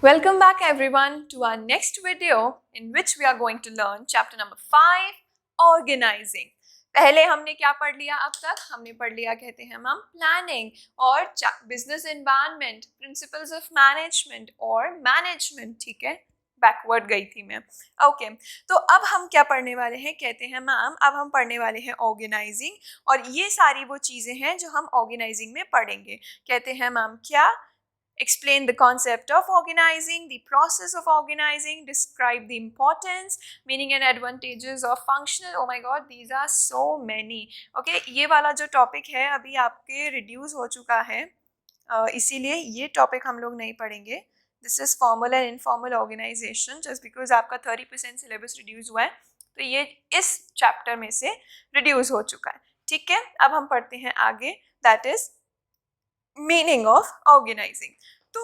Welcome back everyone to our next video in which we are going to learn chapter number 5 organizing. पहले हमने क्या पढ़ लिया अब तक? हमने पढ़ लिया कहते हैं हम प्लानिंग और business environment, principles of management और मैनेजमेंट. ठीक है, बैकवर्ड गई थी मैं. ओके, तो अब हम क्या पढ़ने वाले हैं कहते हैं मैम, अब हम पढ़ने वाले हैं ऑर्गेनाइजिंग. और ये सारी वो चीज़ें हैं जो हम ऑर्गेनाइजिंग में पढ़ेंगे. कहते हैं मैम क्या? Explain the concept of organizing, the process of organizing, describe the importance, meaning and advantages of functional. Oh my god, these are so many. Okay, ये वाला जो टॉपिक है अभी आपके रिड्यूस हो चुका है, इसीलिए ये टॉपिक हम लोग नहीं पढ़ेंगे. This is formal and informal organisation. Just because आपका 30% सिलेबस रिड्यूस हुआ है तो ये इस चैप्टर में से रिड्यूस हो चुका है. ठीक है, अब हम पढ़ते हैं आगे, that is meaning of organising. तो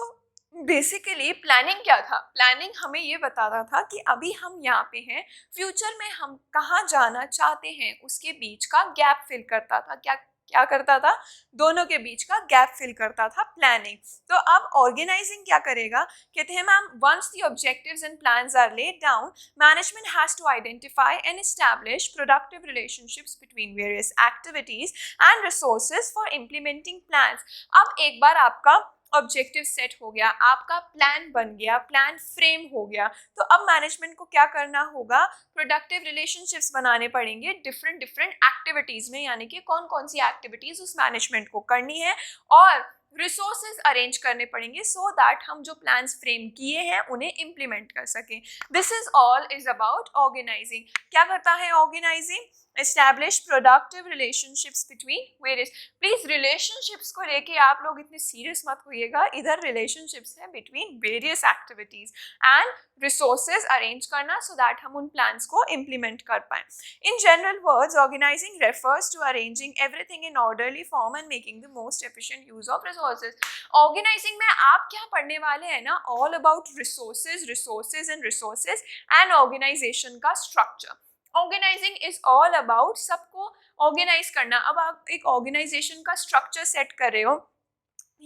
बेसिकली प्लानिंग क्या था? प्लानिंग हमें ये बताता था कि अभी हम यहाँ पे हैं, फ्यूचर में हम कहाँ जाना चाहते हैं उसके बीच का गैप फिल करता था. क्या क्या करता था? दोनों के बीच का गैप फिल करता था प्लानिंग. तो अब ऑर्गेनाइजिंग क्या करेगा? कहते हैं ma'am, once the objectives and plans are laid down, management has to identify and establish productive relationships between various activities and resources for implementing plans. अब एक बार आपका ऑब्जेक्टिव सेट हो गया, आपका प्लान बन गया, प्लान फ्रेम हो गया, तो अब मैनेजमेंट को क्या करना होगा? प्रोडक्टिव रिलेशनशिप्स बनाने पड़ेंगे डिफरेंट डिफरेंट एक्टिविटीज़ में, यानी कि कौन कौन सी एक्टिविटीज़ उस मैनेजमेंट को करनी है, और रिसोर्सेज अरेंज करने पड़ेंगे सो दैट हम जो प्लान्स फ्रेम किए हैं उन्हें इम्प्लीमेंट कर सकें. This is all is about organising. क्या करता है organising? Establish productive relationships between various. Please relationships को लेके आप लोग इतने सीरियस मत होइएगा, इधर रिलेशनशिप्स है between various activities and resources arrange करना सो दैट हम उन प्लान्स को इम्प्लीमेंट कर पाए. In general words, organizing refers to arranging everything in orderly form and making the most efficient use of resources. Organizing में आप क्या पढ़ने वाले हैं ना, all about resources, resources and organization का structure. Organizing is all about सबको organize करना. अब आप एक ऑर्गेनाइजेशन का स्ट्रक्चर सेट कर रहे हो,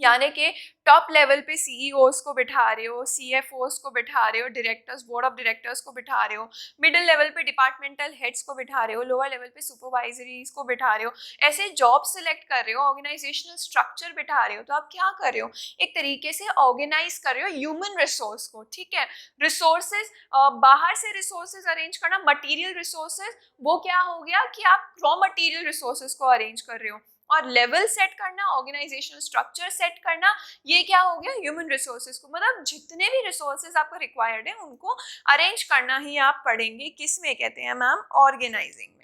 यानी कि टॉप लेवल पे सीईओज को बिठा रहे हो, सीएफओज को बिठा रहे हो, डायरेक्टर्स, बोर्ड ऑफ डायरेक्टर्स को बिठा रहे हो, मिडिल लेवल पे डिपार्टमेंटल हेड्स को बिठा रहे हो, लोअर लेवल पे सुपरवाइजरीज को बिठा रहे हो, ऐसे जॉब सिलेक्ट कर रहे हो, ऑर्गेनाइजेशनल स्ट्रक्चर बिठा रहे हो. तो आप क्या कर रहे हो? एक तरीके से ऑर्गेनाइज कर रहे हो ह्यूमन रिसोर्स को. ठीक है, रिसोर्सेज, बाहर से रिसोर्सेज अरेंज करना, मटीरियल रिसोर्सेज, वो क्या हो गया कि आप रॉ मटीरियल रिसोर्सेज को अरेंज कर रहे हो. और लेवल सेट करना, ऑर्गेनाइजेशनल स्ट्रक्चर सेट करना, ये क्या हो गया? ह्यूमन रिसोर्सेज को. मतलब जितने भी रिसोर्सेज आपको रिक्वायर्ड है उनको अरेंज करना ही आप पढ़ेंगे. किस में कहते हैं मैम? ऑर्गेनाइजिंग में.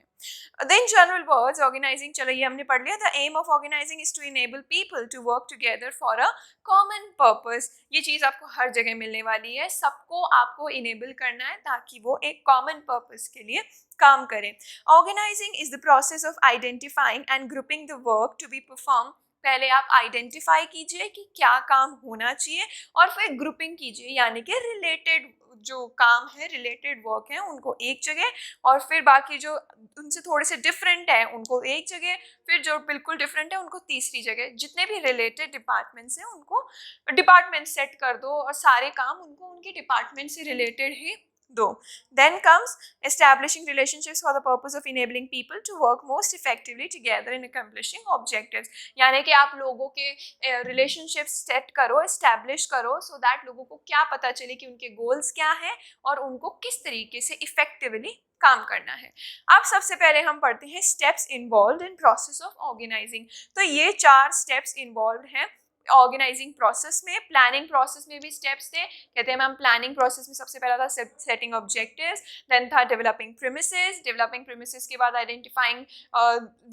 Then general words, organizing, चलो ये हमने पढ़ लिया. The aim of organizing is to enable people to work together for a common purpose. ये चीज़ आपको हर जगह मिलने वाली है, सबको आपको enable करना है ताकि वो एक common purpose के लिए काम करें. Organizing is the process of identifying and grouping the work to be performed. पहले आप आइडेंटिफाई कीजिए कि क्या काम होना चाहिए और फिर ग्रुपिंग कीजिए, यानी कि रिलेटेड जो काम है, रिलेटेड वर्क है, उनको एक जगह, और फिर बाकी जो उनसे थोड़े से डिफरेंट है उनको एक जगह, फिर जो बिल्कुल डिफरेंट है उनको तीसरी जगह. जितने भी रिलेटेड डिपार्टमेंट्स हैं उनको डिपार्टमेंट सेट कर दो और सारे काम उनको उनके डिपार्टमेंट से रिलेटेड ही दो. Then comes establishing relationships for the purpose of enabling people to work most effectively together in accomplishing objectives. यानी कि आप लोगों के रिलेशनशिप्स सेट करो, एस्टैब्लिश करो, सो दैट लोगों को क्या पता चले कि उनके गोल्स क्या हैं और उनको किस तरीके से इफेक्टिवली काम करना है. अब सबसे पहले हम पढ़ते हैं steps involve in process of organising. तो ये 4 स्टेप्स इन्वॉल्व हैं ऑर्गेनाइजिंग प्रोसेस में. प्लानिंग प्रोसेस में भी स्टेप्स थे. कहते हैं मैम प्लानिंग प्रोसेस में सबसे पहला था सेटिंग ऑब्जेक्टिव्स, देन था डेवलपिंग प्रीमिसेस, डेवलपिंग प्रीमिसेस के बाद identifying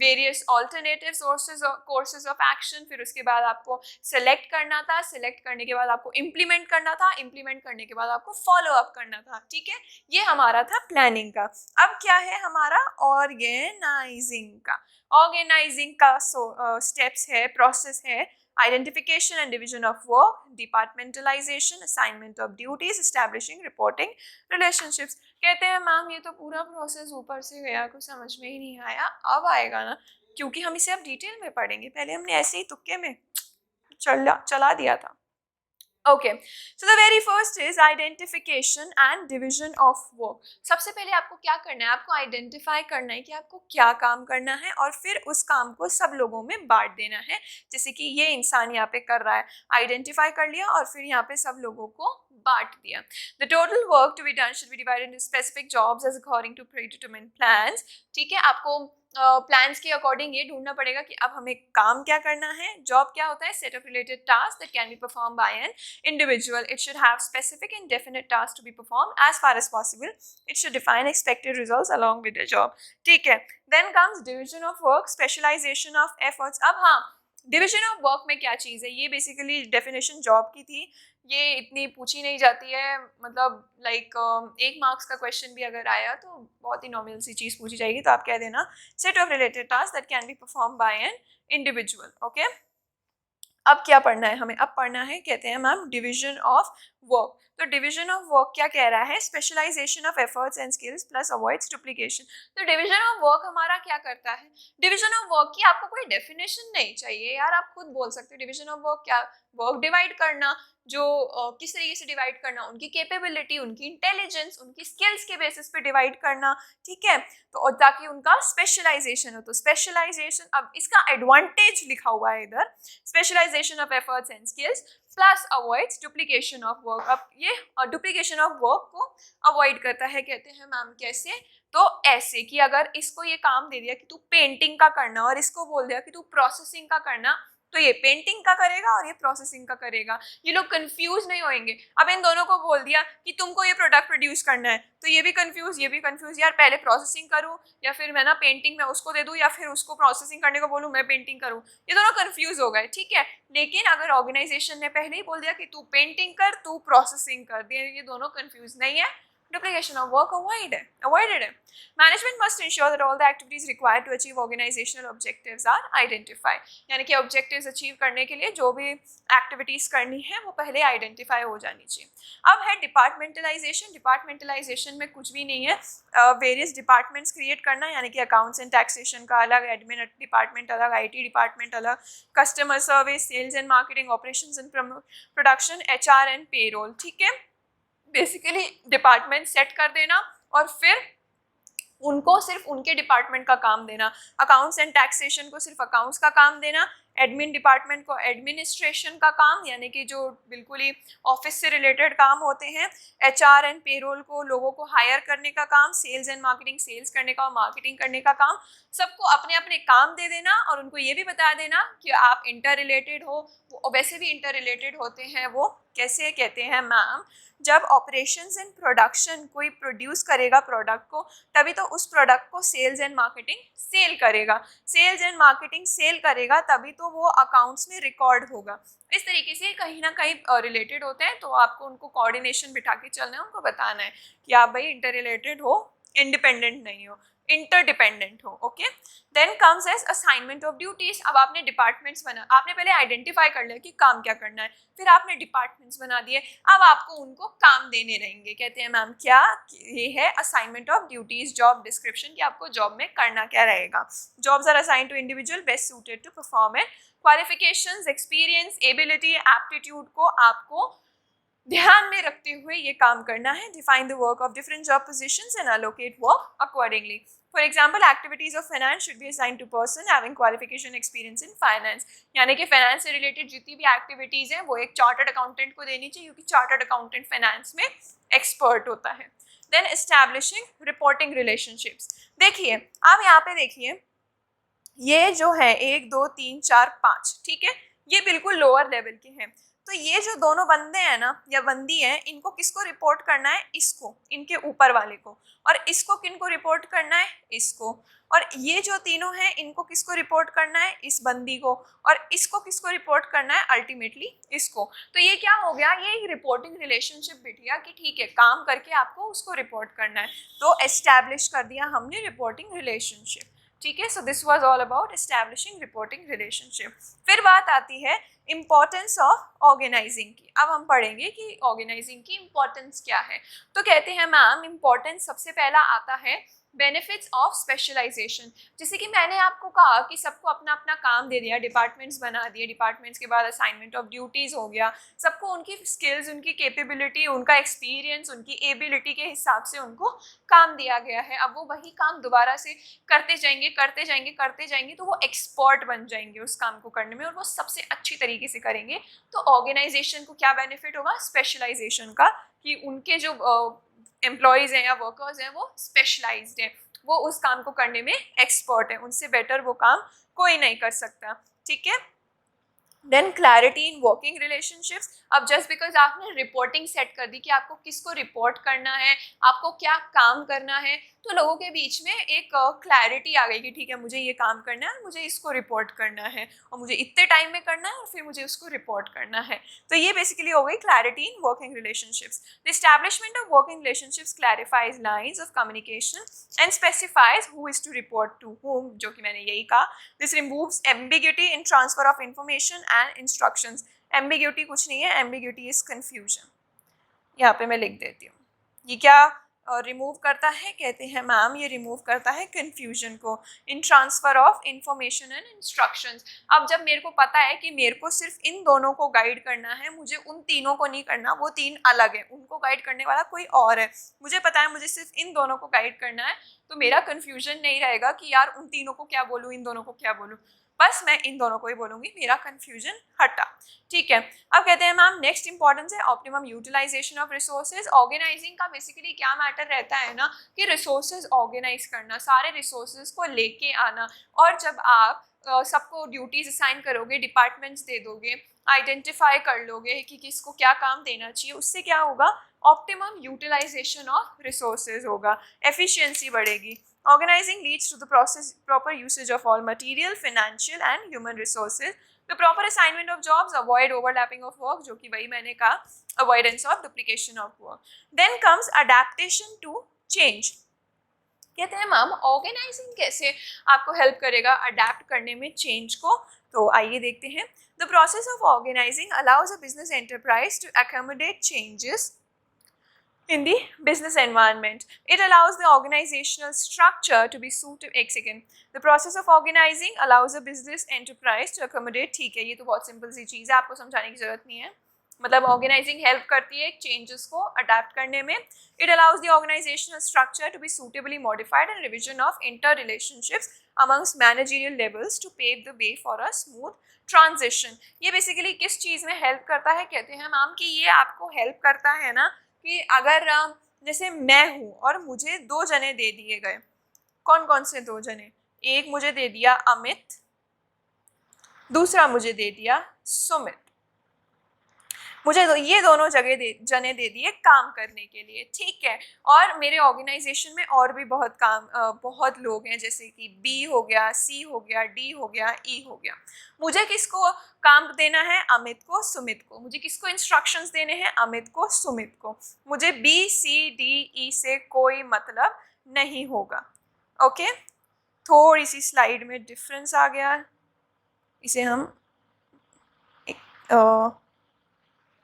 various alternative sources courses of action, फिर उसके बाद आपको सेलेक्ट करना था, सेलेक्ट करने के बाद आपको इम्प्लीमेंट करना था, इम्प्लीमेंट करने के बाद आपको फॉलो अप करना था. ठीक है, ये हमारा था प्लानिंग का. अब क्या है हमारा? ऑर्गेनाइजिंग का. ऑर्गेनाइजिंग का स्टेप्स है, प्रोसेस है: identification and division of work, departmentalization, assignment of duties, establishing reporting relationships. कहते हैं मैम ये तो पूरा प्रोसेस ऊपर से गया, कुछ समझ में ही नहीं आया. अब आएगा ना, क्योंकि हम इसे अब डिटेल में पढ़ेंगे. पहले हमने ऐसे ही तुक्के में चला दिया था. Okay, so the very first is identification and division of work. सबसे पहले आपको क्या करना है, आपको आइडेंटिफाई करना है कि आपको क्या काम करना है और फिर उस काम को सब लोगों में बांट देना है. जैसे कि ये इंसान यहाँ पे कर रहा है, आइडेंटिफाई कर लिया और फिर यहाँ पे सब लोगों को बांट दिया. The total work to be done should be divided into specific jobs as according to predetermined plans. ठीक है, आपको प्लान्स के अकॉर्डिंग ये ढूंढना पड़ेगा कि अब हमें काम क्या करना है. जॉब क्या होता है, set of related task that can be perform by an individual. It should have specific and definite tasks to be performed as far as possible. It should define expected results along with the job. ठीक है, then comes division of work, specialization of efforts. अब हाँ, division of work में क्या चीज़ है, ये basically definition job की थी. ये इतनी पूछी नहीं जाती है, मतलब लाइक 1 मार्क्स का क्वेश्चन भी अगर आया तो बहुत ही नॉर्मल सी चीज़ पूछी जाएगी, तो आप कह देना set of related task that can be perform by an individual. Okay, अब क्या पढ़ना है हमें, अब पढ़ना है, कहते हैं मैम डिवीजन ऑफ वर्क. तो डिवीजन ऑफ वर्क क्या कह रहा है, specialisation of efforts and skills plus avoids duplication. तो डिवीजन ऑफ वर्क हमारा क्या करता है, डिवीजन ऑफ वर्क की आपको कोई डेफिनेशन नहीं चाहिए यार, आप खुद बोल सकते हो डिवीजन ऑफ वर्क क्या, वर्क डिवाइड करना, जो किस तरीके से डिवाइड करना, उनकी कैपेबिलिटी, उनकी इंटेलिजेंस, उनकी स्किल्स के बेसिस पे डिवाइड करना. ठीक है, तो ताकि उनका स्पेशलाइजेशन हो. तो स्पेशलाइजेशन, अब इसका एडवांटेज लिखा हुआ है इधर, specialisation of efforts and skills plus avoids duplication of work. अब ये डुप्लीकेशन ऑफ वर्क को अवॉइड करता है, कहते हैं मैम कैसे, तो ऐसे कि अगर इसको ये काम दे दिया कि तू पेंटिंग का करना और इसको बोल दिया कि तू प्रोसेसिंग का करना, तो ये पेंटिंग का करेगा और ये प्रोसेसिंग का करेगा. ये लोग कंफ्यूज नहीं होंगे. अब इन दोनों को बोल दिया कि तुमको ये प्रोडक्ट प्रोड्यूस करना है, तो ये भी कंफ्यूज, ये भी कंफ्यूज, यार पहले प्रोसेसिंग करूँ या फिर मैं ना पेंटिंग में उसको दे दूँ या फिर उसको प्रोसेसिंग करने को बोलूँ मैं पेंटिंग करूँ, ये दोनों कंफ्यूज हो गए. ठीक है, लेकिन अगर ऑर्गेनाइजेशन ने पहले ही बोल दिया कि तू पेंटिंग कर, तू प्रोसेसिंग कर, ये दोनों कंफ्यूज नहीं है, duplication of work avoided. Management must ensure that all the activities required to achieve organizational objectives are identified. यानी कि objectives achieve करने के लिए जो भी activities करनी है वो पहले identify हो जानी चाहिए. अब है departmentalization. Departmentalization में कुछ भी नहीं है, various departments create करना, यानी कि accounts and taxation का अलग, admin department अलग, IT department अलग, customer service, sales and marketing, operations and production, HR and payroll. ठीक है, बेसिकली डिपार्टमेंट सेट कर देना और फिर उनको सिर्फ उनके डिपार्टमेंट का काम देना. अकाउंट्स एंड टैक्सेशन को सिर्फ अकाउंट्स का काम देना, एडमिन डिपार्टमेंट को एडमिनिस्ट्रेशन का काम, यानी कि जो बिल्कुल ही ऑफिस से रिलेटेड काम होते हैं, एचआर एंड पेरोल को लोगों को हायर करने का काम, सेल्स एंड मार्केटिंग सेल्स करने का और मार्केटिंग करने का काम, सबको अपने अपने काम दे देना और उनको ये भी बता देना कि आप इंटर रिलेटेड हो. वो वैसे भी इंटर रिलेटेड होते हैं, वो कैसे कहते हैं मैम, जब ऑपरेशंस एंड प्रोडक्शन कोई प्रोड्यूस करेगा प्रोडक्ट को, तभी तो उस प्रोडक्ट को सेल्स एंड मार्केटिंग सेल करेगा, सेल्स एंड मार्केटिंग सेल करेगा तभी तो वो अकाउंट्स में रिकॉर्ड होगा. इस तरीके से कहीं ना कहीं रिलेटेड होते हैं, तो आपको उनको कोऑर्डिनेशन बिठा के चलना है, उनको बताना है कि आप भाई इंटर रिलेटेड हो, इंडिपेंडेंट नहीं हो, इंटरडिपेंडेंट हो. Okay, then comes as assignment of duties. अब आपने डिपार्टमेंट्स बना, आपने पहले आइडेंटिफाई कर लिया कि काम क्या करना है, फिर आपने डिपार्टमेंट्स बना दिए, अब आपको उनको काम देने रहेंगे. कहते हैं मैम क्या, ये है assignment of duties, job description, कि आपको जॉब में करना क्या रहेगा. Jobs are assigned to individual best suited to perform it. Qualifications, experience, ability, aptitude को आपको ध्यान में रखते हुए ये काम करना है. Define the work of different job positions and allocate work accordingly. For example, activities of finance should be assigned to person having qualification experience in finance. यानी कि फाइनेंस से रिलेटेड जितनी भी एक्टिविटीज हैं वो एक चार्टर्ड अकाउंटेंट को देनी चाहिए, क्योंकि चार्टर्ड अकाउंटेंट फाइनेंस में एक्सपर्ट होता है. Then establishing reporting relationships. देखिए आप यहाँ पे देखिए, ये जो है 1 2 3 4 5, ठीक है, ये बिल्कुल लोअर लेवल के हैं. तो ये जो दोनों बंदे हैं ना या बंदी हैं, इनको किसको रिपोर्ट करना है, इसको, इनके ऊपर वाले को. और इसको किनको रिपोर्ट करना है, इसको. और ये जो तीनों हैं इनको किसको रिपोर्ट करना है, इस बंदी को. और इसको किसको रिपोर्ट करना है, अल्टीमेटली इसको. तो ये क्या हो गया, ये एक रिपोर्टिंग रिलेशनशिप बिठिया कि ठीक है काम करके आपको उसको रिपोर्ट करना है. तो एस्टैब्लिश कर दिया हमने रिपोर्टिंग रिलेशनशिप. ठीक है, so this was all about establishing reporting relationship. फिर बात आती है इम्पॉर्टेंस ऑफ ऑर्गेनाइजिंग की। अब हम पढ़ेंगे कि ऑर्गेनाइजिंग की इम्पॉर्टेंस क्या है। तो कहते हैं मैम इम्पॉर्टेंस सबसे पहला आता है बेनिफिट्स ऑफ स्पेशलाइजेशन। जैसे कि मैंने आपको कहा कि सबको अपना अपना काम दे दिया, डिपार्टमेंट्स बना दिए, डिपार्टमेंट्स के बाद असाइनमेंट ऑफ ड्यूटीज़ हो गया, सबको उनकी स्किल्स, उनकी कैपेबिलिटी, उनका एक्सपीरियंस, उनकी एबिलिटी के हिसाब से उनको काम दिया गया है। अब वो वही काम दोबारा से करते जाएंगे करते जाएंगे करते जाएंगे, तो वो एक्सपर्ट बन जाएंगे उस काम को करने में और वो सबसे अच्छी तरीके से करेंगे। तो ऑर्गेनाइजेशन को क्या बेनिफिट होगा स्पेशलाइजेशन का, कि उनके जो एम्प्लॉयज़ हैं या वर्कर्स हैं वो स्पेशलाइज्ड हैं, वो उस काम को करने में एक्सपर्ट है, उनसे बेटर वो काम कोई नहीं कर सकता। ठीक है। Then clarity in working relationships. अब जस्ट बिकॉज आपने रिपोर्टिंग सेट कर दी कि आपको किसको रिपोर्ट करना है, आपको क्या काम करना है, तो लोगों के बीच में एक क्लैरिटी आ गई कि ठीक है मुझे ये काम करना है, मुझे इसको रिपोर्ट करना है और मुझे इतने टाइम में करना है और फिर मुझे उसको रिपोर्ट करना है। तो ये बेसिकली हो गई clarity in working relationships. The establishment of working relationships clarifies lines of communication and specifies who is to report to whom, जो कि मैंने यही कहा। This removes ambiguity in transfer of information and instructions. Ambiguity कुछ नहीं है, ambiguity is confusion. यहाँ पे मैं लिख देती हूँ। ये क्या रिमूव करता है, कहते हैं मैम ये रिमूव करता है कंफ्यूजन को in transfer of information and instructions. अब जब मेरे को पता है कि मेरे को सिर्फ इन दोनों को गाइड करना है, मुझे उन तीनों को नहीं करना, वो तीन अलग है, उनको गाइड करने वाला कोई और है, मुझे पता है मुझे सिर्फ इन दोनों को गाइड करना है, तो मेरा कन्फ्यूजन नहीं रहेगा कि यार उन तीनों को क्या बोलूँ, इन दोनों को क्या बोलूँ, बस मैं इन दोनों को ही बोलूँगी, मेरा कन्फ्यूजन हटा। ठीक है। अब कहते हैं मैम नेक्स्ट इंपॉर्टेंस है optimum utilisation of resources. Organising का बेसिकली क्या मैटर रहता है ना कि रिसोर्सेज ऑर्गेनाइज करना, सारे रिसोर्सेज को लेके आना, और जब आप सबको ड्यूटीज असाइन करोगे, डिपार्टमेंट्स दे दोगे, आइडेंटिफाई कर लोगे कि किसको क्या काम देना चाहिए, उससे क्या होगा ऑप्टिमम यूटिलाइजेशन ऑफ रिसोर्सेज होगा, एफिशिएंसी बढ़ेगी। Organizing leads to the proper usage of all material, financial and human resources. The proper assignment of jobs, avoid overlapping of work, जो कि वही मैंने कहा, avoidance of duplication of work. Then comes adaptation to change. कहते हैं ma'am organising कैसे आपको help करेगा अडेप्ट करने में चेंज को, तो आइए देखते हैं। The process of organising allows a business enterprise to accommodate changes in the business environment. It allows the organizational structure to be suited. एक second, the process of organizing allows a business enterprise to accommodate। ठीक है, ये तो बहुत simple सी चीज़ है, आपको समझाने की जरूरत नहीं है। मतलब ऑर्गेनाइजिंग हेल्प करती है चेंजेस को अडेप्ट करने में। It allows the organisational structure to be suitably modified and revision of inter-relationships amongst managerial levels to pave the way for a smooth transition। ये बेसिकली किस चीज़ में हेल्प करता है, कहते हैं मैम कि ये आपको हेल्प करता है ना कि अगर जैसे मैं हूँ और मुझे दो जने दे दिए गए, कौन कौन से दो जने, एक मुझे दे दिया अमित, दूसरा मुझे दे दिया सुमित, मुझे ये दोनों जने दे दिए काम करने के लिए। ठीक है। और मेरे ऑर्गेनाइजेशन में और भी बहुत लोग हैं, जैसे कि बी हो गया, सी हो गया, डी हो गया, ई हो गया। मुझे किसको काम देना है, अमित को, सुमित को। मुझे किसको इंस्ट्रक्शंस देने हैं, अमित को, सुमित को। मुझे बी सी डी ई से कोई मतलब नहीं होगा। ओके, थोड़ी सी स्लाइड में डिफरेंस आ गया, इसे हम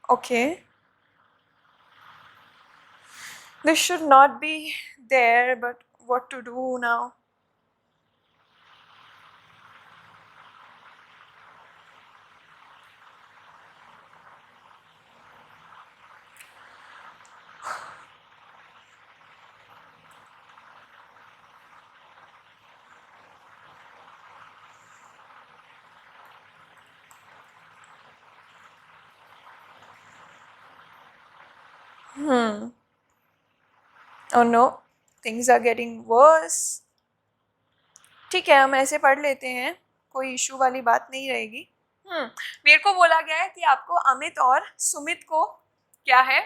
okay, this should not be there, but what to do now? Oh no, things are getting worse. ठीक है, हम ऐसे पढ़ लेते हैं, कोई इशू वाली बात नहीं रहेगी। मेरे को बोला गया है कि आपको अमित और सुमित को क्या है,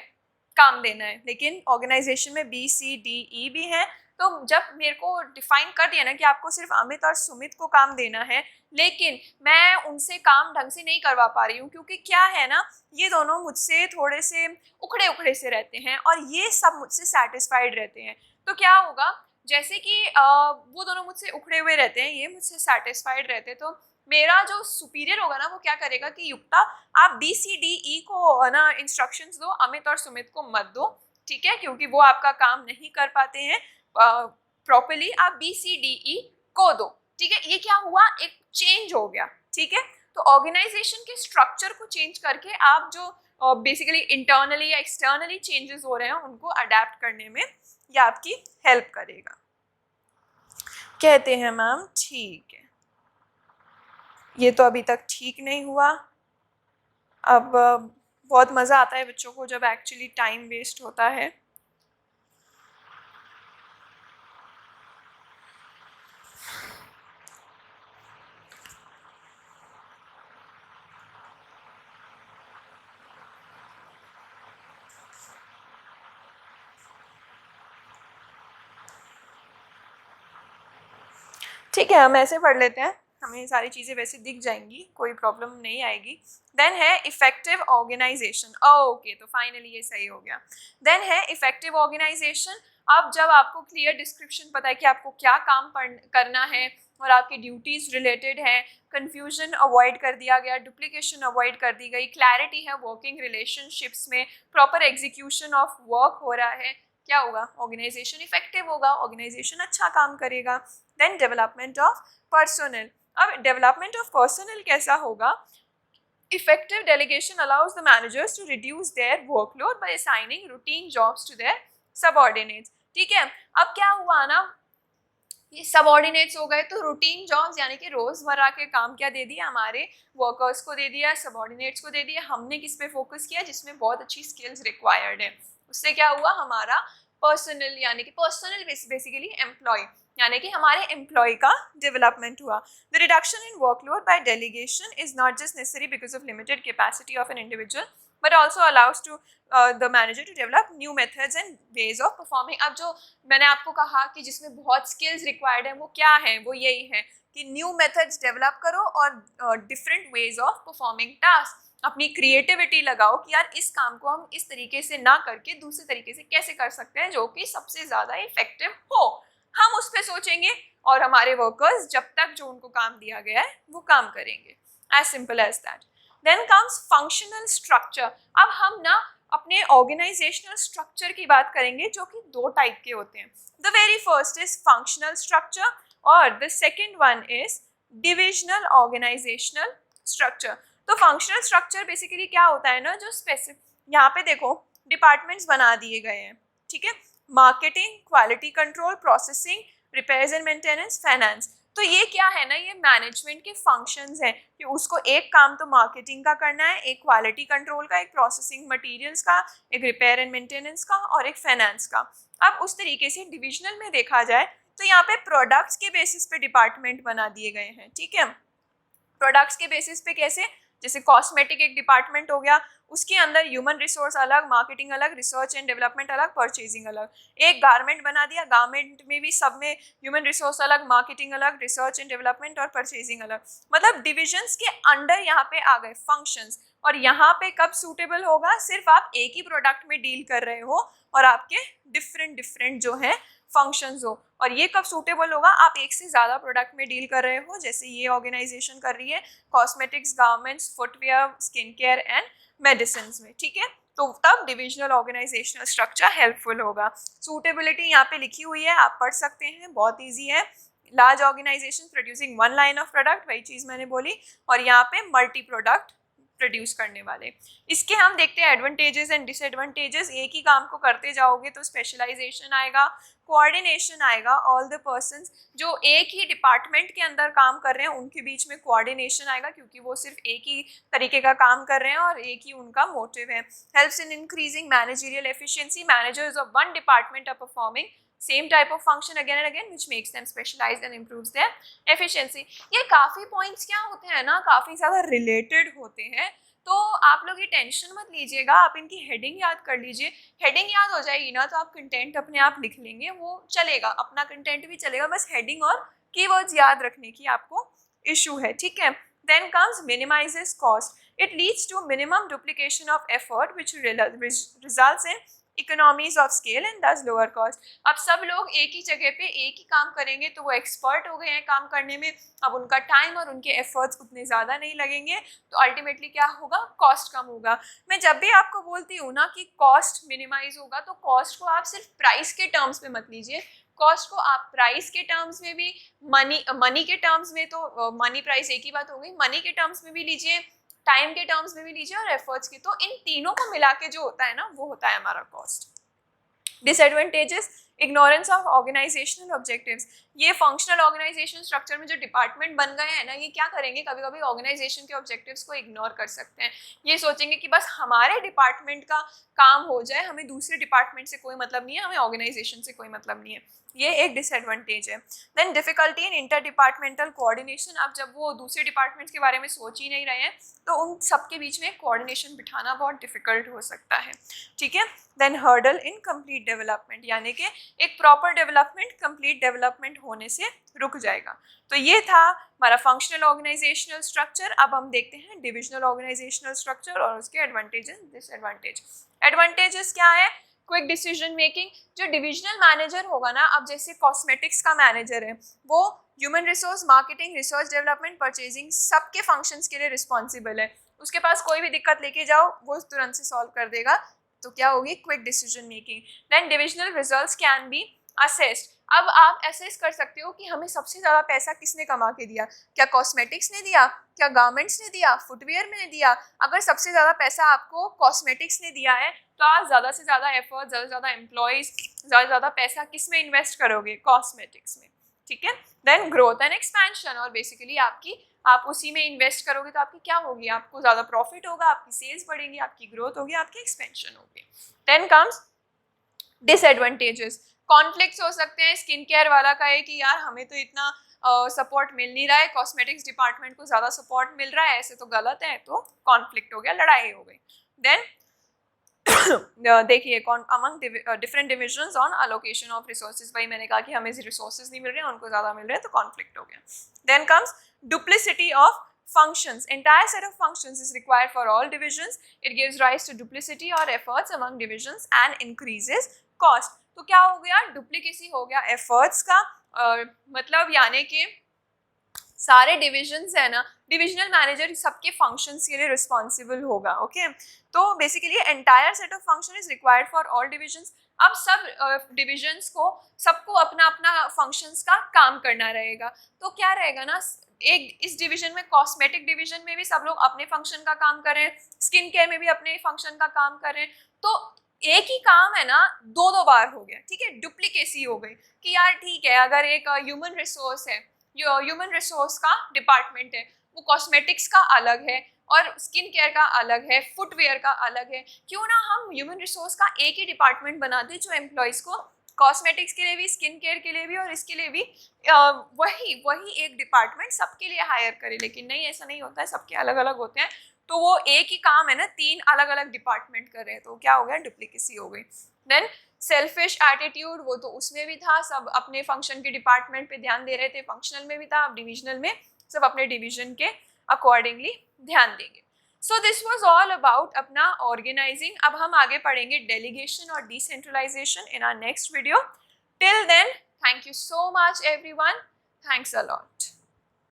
काम देना है, लेकिन ऑर्गेनाइजेशन में बी सी डी ई भी हैं। तो जब मेरे को डिफाइन कर दिया ना कि आपको सिर्फ अमित और सुमित को काम देना है, लेकिन मैं उनसे काम ढंग से नहीं करवा पा रही हूँ, क्योंकि क्या है ना, ये दोनों मुझसे थोड़े से उखड़े उखड़े से रहते हैं और ये सब मुझसे सेटिस्फाइड रहते हैं। तो क्या होगा, जैसे कि वो दोनों मुझसे उखड़े हुए रहते हैं, ये मुझसे सेटिस्फाइड रहते हैं, तो मेरा जो सुपीरियर होगा ना वो क्या करेगा कि युक्ता आप BCDE को ना इंस्ट्रक्शंस दो, अमित और सुमित को मत दो, ठीक है, क्योंकि वो आपका काम नहीं कर पाते हैं प्रॉपर्ली, आप BCDE को दो, ठीक है। ये क्या हुआ, एक चेंज हो गया, ठीक है। तो ऑर्गेनाइजेशन के स्ट्रक्चर को चेंज करके आप जो बेसिकली इंटरनली या एक्सटर्नली चेंजेस हो रहे हैं उनको अडेप्ट करने में ये आपकी हेल्प करेगा। कहते हैं मैम ठीक है, ये तो अभी तक ठीक नहीं हुआ। अब बहुत मज़ा आता है बच्चों को जब एक्चुअली टाइम वेस्ट होता है। ठीक है, हम ऐसे पढ़ लेते हैं, हमें सारी चीज़ें वैसे दिख जाएंगी, कोई प्रॉब्लम नहीं आएगी। देन है इफेक्टिव ऑर्गेनाइजेशन। ओके, तो फाइनली ये सही हो गया। देन है इफेक्टिव ऑर्गेनाइजेशन। अब जब आपको क्लियर डिस्क्रिप्शन पता है कि आपको क्या काम करना है और आपकी ड्यूटीज़ रिलेटेड हैं, कन्फ्यूजन अवॉइड कर दिया गया, डुप्लीकेशन अवॉइड कर दी गई, क्लैरिटी है वर्किंग रिलेशनशिप्स में, प्रॉपर एग्जीक्यूशन ऑफ वर्क हो रहा है, क्या होगा, ऑर्गेनाइजेशन इफेक्टिव होगा, ऑर्गेनाइजेशन अच्छा काम करेगा। Then development of personnel. अब डेवलपमेंट ऑफ पर्सनल कैसा होगा, effective delegation allows the managers to reduce their workload by assigning routine jobs to their subordinates, ठीक है। अब क्या हुआ ना, ये सबऑर्डिनेट्स हो गए, तो रूटीन जॉब्स यानी कि रोजमर्रा के काम क्या दे दिया, हमारे वर्कर्स को दे दिया, सबऑर्डिनेट्स को दे दिया। हमने किस पे फोकस किया, जिसमें बहुत अच्छी स्किल्स रिक्वायर्ड है। उससे क्या हुआ, हमारा पर्सनल यानी कि पर्सनल बेसिकली एम्प्लॉय यानी कि हमारे एम्प्लॉय का डेवलपमेंट हुआ। The reduction in workload by delegation is not just necessary because of limited capacity of an individual but also allows to the manager to develop new methods and ways of performing. अब जो मैंने आपको कहा कि जिसमें बहुत skills required है वो क्या है, वो यही है कि न्यू मेथड्स डेवलप करो और different ways of performing task. अपनी क्रिएटिविटी लगाओ कि यार इस काम को हम इस तरीके से ना करके दूसरे तरीके से कैसे कर सकते हैं जो कि सबसे ज़्यादा इफेक्टिव हो, हम उस पर सोचेंगे और हमारे वर्कर्स जब तक जो उनको काम दिया गया है वो काम करेंगे। As simple as that. Then comes functional structure. अब हम ना अपने ऑर्गेनाइजेशनल स्ट्रक्चर की बात करेंगे जो कि दो टाइप के होते हैं। The very first is functional structure और the second one is divisional organizational structure. तो फंक्शनल स्ट्रक्चर बेसिकली क्या होता है ना, जो स्पेसिफिक, यहाँ पे देखो डिपार्टमेंट्स बना दिए गए हैं, ठीक है, marketing, quality control, processing, repairs and maintenance, finance. तो ये क्या है ना, ये मैनेजमेंट के फंक्शंस हैं कि उसको एक काम तो मार्केटिंग का करना है, एक क्वालिटी कंट्रोल का, एक प्रोसेसिंग मटेरियल्स का, एक रिपेयर एंड मेंटेनेंस का और एक फाइनेंस का। अब उस तरीके से डिविजनल में देखा जाए तो यहाँ पे प्रोडक्ट्स के बेसिस पे डिपार्टमेंट बना दिए गए हैं, ठीक है। प्रोडक्ट्स के बेसिस पे कैसे, जैसे कॉस्मेटिक एक डिपार्टमेंट हो गया, उसके अंदर ह्यूमन रिसोर्स अलग, मार्केटिंग अलग, रिसर्च एंड डेवलपमेंट अलग, परचेजिंग अलग। एक गारमेंट बना दिया, गारमेंट में भी सब में ह्यूमन रिसोर्स अलग, मार्केटिंग अलग, रिसर्च एंड डेवलपमेंट और परचेजिंग अलग। मतलब डिविजन्स के अंडर यहाँ पे आ गए फंक्शंस। और यहाँ पे कब सूटेबल होगा, सिर्फ आप एक ही प्रोडक्ट में डील कर रहे हो और आपके डिफरेंट डिफरेंट जो है फंक्शंस हो। और ये कब सूटेबल होगा, आप एक से ज़्यादा प्रोडक्ट में डील कर रहे हो, जैसे ये ऑर्गेनाइजेशन कर रही है cosmetics, garments, footwear, skin care and medicine में, ठीक है। तो तब डिविजनल ऑर्गेनाइजेशनल स्ट्रक्चर हेल्पफुल होगा। सूटेबिलिटी यहाँ पे लिखी हुई है, आप पढ़ सकते हैं, बहुत ईजी है। Large organisation producing one line of product, वही चीज़ मैंने बोली, और यहाँ पे मल्टी प्रोडक्ट प्रोड्यूस करने वाले। इसके हम देखते हैं एडवांटेजेस एंड डिसएडवांटेजेस। एक ही काम को करते जाओगे तो स्पेशलाइजेशन आएगा, कोऑर्डिनेशन आएगा, ऑल द पर्सन्स जो एक ही डिपार्टमेंट के अंदर काम कर रहे हैं उनके बीच में कोऑर्डिनेशन आएगा, क्योंकि वो सिर्फ एक ही तरीके का काम कर रहे हैं और एक ही उनका मोटिव है। Helps in increasing managerial efficiency, managers of one department are performing same type of function again and again which makes them specialized and improves their efficiency। ये काफ़ी पॉइंट्स क्या होते हैं ना, काफ़ी ज़्यादा रिलेटेड होते हैं, तो आप लोग ये टेंशन मत लीजिएगा, आप इनकी हेडिंग याद कर लीजिए। हेडिंग याद हो जाएगी ना तो आप कंटेंट अपने आप लिख लेंगे, वो चलेगा, अपना कंटेंट भी चलेगा, बस हेडिंग और कीवर्ड्स याद रखने की आपको इशू है, ठीक है। Then comes minimizes cost. It leads to minimum duplication of effort which results in economies of scale and दस लोअर कॉस्ट। अब सब लोग एक ही जगह पे एक ही काम करेंगे तो वो एक्सपर्ट हो गए हैं काम करने में, अब उनका टाइम और उनके एफर्ट्स उतने ज़्यादा नहीं लगेंगे, तो अल्टीमेटली क्या होगा, कॉस्ट कम होगा। मैं जब भी आपको बोलती हूँ ना कि कॉस्ट मिनिमाइज होगा, तो कॉस्ट को आप सिर्फ प्राइस के टर्म्स में मत लीजिए, कॉस्ट को आप प्राइस के टर्म्स में भी, मनी के टर्म्स में तो मनी प्राइस एक ही बात हो गई, मनी के टर्म्स में भी लीजिए, टाइम के टर्म्स में भी लीजिए और एफर्ट्स के, तो इन तीनों को मिला के जो होता है ना वो होता है हमारा cost. Disadvantages, ignorance of organisational objectives. ये फंक्शनल ऑर्गेनाइजेशन स्ट्रक्चर में जो डिपार्टमेंट बन गए हैं ना, ये क्या करेंगे, कभी कभी ऑर्गेनाइजेशन के ऑब्जेक्टिव्स को इग्नोर कर सकते हैं। ये सोचेंगे कि बस हमारे डिपार्टमेंट का काम हो जाए, हमें दूसरे डिपार्टमेंट से कोई मतलब नहीं है, हमें ऑर्गेनाइजेशन से कोई मतलब नहीं है, ये एक डिसएडवांटेज है। Then difficulty in interdepartmental coordination. अब जब वो दूसरे डिपार्टमेंट्स के बारे में सोच ही नहीं रहे हैं, तो उन सबके बीच में कोऑर्डिनेशन बिठाना बहुत डिफिकल्ट हो सकता है, ठीक है। Then hurdle in complete development, यानी कि एक प्रॉपर डेवलपमेंट कंप्लीट डेवलपमेंट होने से रुक जाएगा। तो ये था हमारा फंक्शनल ऑर्गेनाइजेशनल स्ट्रक्चर। अब हम देखते हैं डिविजनल ऑर्गेनाइजेशनल स्ट्रक्चर और उसके एडवांटेजेस डिसएडवांटेज। एडवांटेजेस क्या है, क्विक डिसीजन मेकिंग। जो डिविजनल मैनेजर होगा ना, अब जैसे कॉस्मेटिक्स का मैनेजर है, वो human resource, marketing, research development, purchasing सबके फंक्शंस के लिए रिस्पॉन्सिबल है। उसके पास कोई भी दिक्कत लेके जाओ, वो तुरंत से सॉल्व कर देगा, तो क्या होगी, quick decision making. Then divisional results can be assessed. अब आप असेस कर सकते हो कि हमें सबसे ज़्यादा पैसा किसने कमा के दिया, क्या कॉस्मेटिक्स ने दिया, क्या गारमेंट्स ने दिया, फुटवेयर में दिया। अगर सबसे ज़्यादा पैसा आपको कॉस्मेटिक्स ने दिया है, तो आप ज़्यादा से ज़्यादा एफर्ट, ज़्यादा से ज़्यादा एम्प्लॉयज़, ज़्यादा से ज़्यादा पैसा किस में इन्वेस्ट करोगे, कॉस्मेटिक्स में, ठीक है। देन ग्रोथ एंड एक्सपेंशन, और बेसिकली आप उसी में इन्वेस्ट करोगे तो आपकी क्या होगी, आपको ज़्यादा प्रॉफिट होगा, आपकी सेल्स बढ़ेंगी, आपकी ग्रोथ होगी, आपकी एक्सपेंशन होगी। Then comes disadvantages. कॉन्फ्लिक्ट्स हो सकते हैं, स्किन केयर वाला का है कि यार हमें तो इतना सपोर्ट मिल नहीं रहा है, कॉस्मेटिक्स डिपार्टमेंट को ज़्यादा सपोर्ट मिल रहा है, ऐसे तो गलत है, तो कॉन्फ्लिक्ट हो गया, लड़ाई हो गई। देन देखिए among different divisions on allocation of resources, वही मैंने कहा कि हमें रिसोर्सेज नहीं मिल रहे हैं, उनको ज़्यादा मिल रहे हैं, तो कॉन्फ्लिक्ट हो गया। Then comes duplicity of functions. Entire set of functions is required for all divisions. It gives rise to duplicity or efforts among divisions and increases cost. तो क्या हो गया, डुप्लीकेसी हो गया एफर्ट्स का, मतलब यानी कि सारे डिविजन्स है ना, डिविजनल मैनेजर सबके फंक्शंस के लिए रिस्पॉन्सिबल होगा, ओके। तो basically entire set of function is required for all divisions. अब सब डिविजन्स को, सबको अपना अपना फंक्शंस का काम करना रहेगा, तो क्या रहेगा ना, एक इस डिवीजन में, कॉस्मेटिक डिवीजन में भी सब लोग अपने फंक्शन का काम कर रहे हैं, स्किन केयर में भी अपने फंक्शन का काम कर रहे हैं, तो एक ही काम है ना, दो दो बार हो गया, ठीक है, डुप्लीकेसी हो गई कि यार ठीक है, अगर एक ह्यूमन रिसोर्स है, ह्यूमन रिसोर्स का डिपार्टमेंट है, वो कॉस्मेटिक्स का अलग है और स्किन केयर का अलग है, फुटवेयर का अलग है, क्यों ना हम ह्यूमन रिसोर्स का एक ही डिपार्टमेंट बना दें जो एम्प्लॉयज़ को कॉस्मेटिक्स के लिए भी, स्किन केयर के लिए भी और इसके लिए भी वही एक डिपार्टमेंट सबके लिए हायर करे। लेकिन नहीं, ऐसा नहीं होता है, सबके अलग अलग होते हैं, तो वो एक ही काम है ना, तीन अलग अलग डिपार्टमेंट कर रहे हैं, तो क्या हो गया, डुप्लीकेसी हो गई। देन सेल्फिश एटीट्यूड, वो तो उसमें भी था, सब अपने फंक्शन के डिपार्टमेंट पे ध्यान दे रहे थे, फंक्शनल में भी था, अब डिविजनल में सब अपने डिवीजन के अकॉर्डिंगली ध्यान देंगे। So this was all about अपना ऑर्गेनाइजिंग। अब हम आगे पढ़ेंगे डेलीगेशन और decentralisation in our next video. Till then, thank you so much everyone, thanks a lot.